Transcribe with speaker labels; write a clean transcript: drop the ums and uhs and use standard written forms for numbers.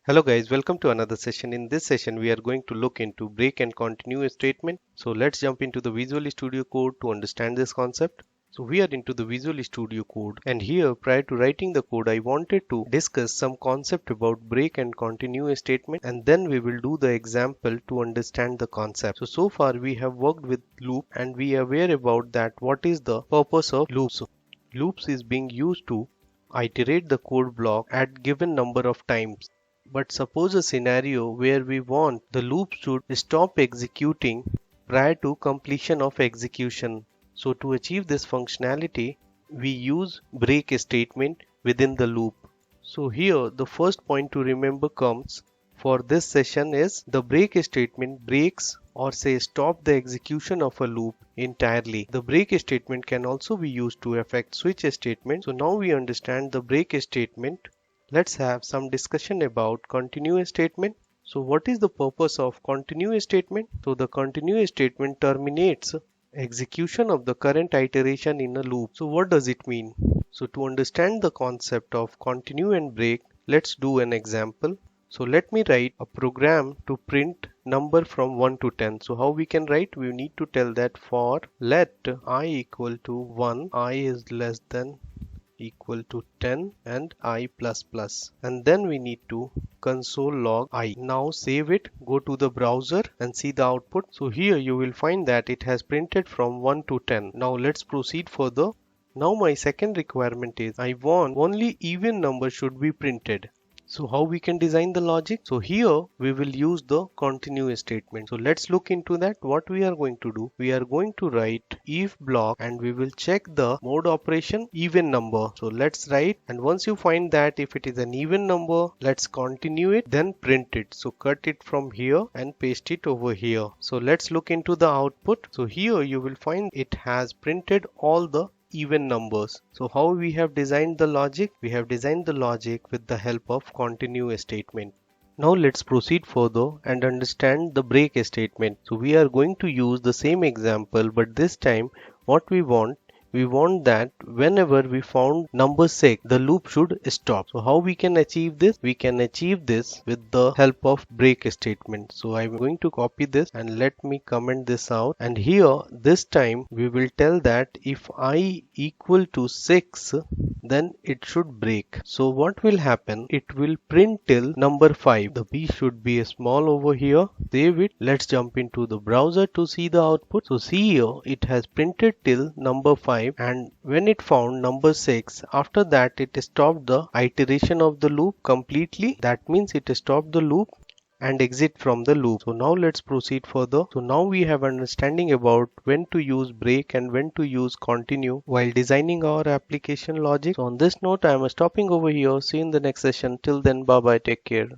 Speaker 1: Hello guys, welcome to another session. In this session, we are going to look into break and continue statement. So let's jump into the Visual Studio Code to understand this concept. So we are into the Visual Studio Code, and here prior to writing the code, I wanted to discuss some concept about break and continue statement, and then we will do the example to understand the concept. So far we have worked with loop and we are aware about that what is the purpose of loops. So, loops is being used to iterate the code block at given number of times. But suppose a scenario where we want the loop should stop executing prior to completion of execution. So to achieve this functionality, we use break statement within the loop. So here the first point to remember comes for this session is the break statement breaks or say stop the execution of a loop entirely. The break statement can also be used to affect switch statement. So now we understand the break statement. Let's have some discussion about continue statement. So what is the purpose of continue statement? So the continue statement terminates execution of the current iteration in a loop. So what does it mean? So to understand the concept of continue and break, let's do an example. So let me write a program to print number from 1 to 10. So how we can write? We need to tell that for let I equal to 1, I is less than equal to 10 and I plus plus, and then we need to console log I. Now save it, go to the browser and see the output. So here you will find that it has printed from 1 to 10. Now let's proceed further. Now my second requirement is I want only even number should be printed. So how we can design the logic? So here we will use the continue statement. So let's look into that. What we are going to do, we are going to write if block and we will check the mode operation even number. So let's write, and once you find that if it is an even number, let's continue it, then print it. So cut it from here and paste it over here. So let's look into the output. So here you will find it has printed all the even numbers. So how we have designed the logic? We have designed the logic with the help of continue statement. Now let's proceed further and understand the break statement. So we are going to use the same example, but this time what we want that whenever we found number 6, the loop should stop. So how we can achieve this? We can achieve this with the help of break statement. So I'm going to copy this and let me comment this out, and here this time we will tell that if I equal to 6, then it should break. So what will happen? It will print till number 5. The b should be small over here. Save it. Let's jump into the browser to see the output. So see here, it has printed till number 5, and when it found number 6, after that it stopped the iteration of the loop completely. That means it stopped the loop and exit from the loop. So now let's proceed further. So now we have understanding about when to use break and when to use continue while designing our application logic. So on this note, I am stopping over here. See you in the next session. Till then, bye bye, take care.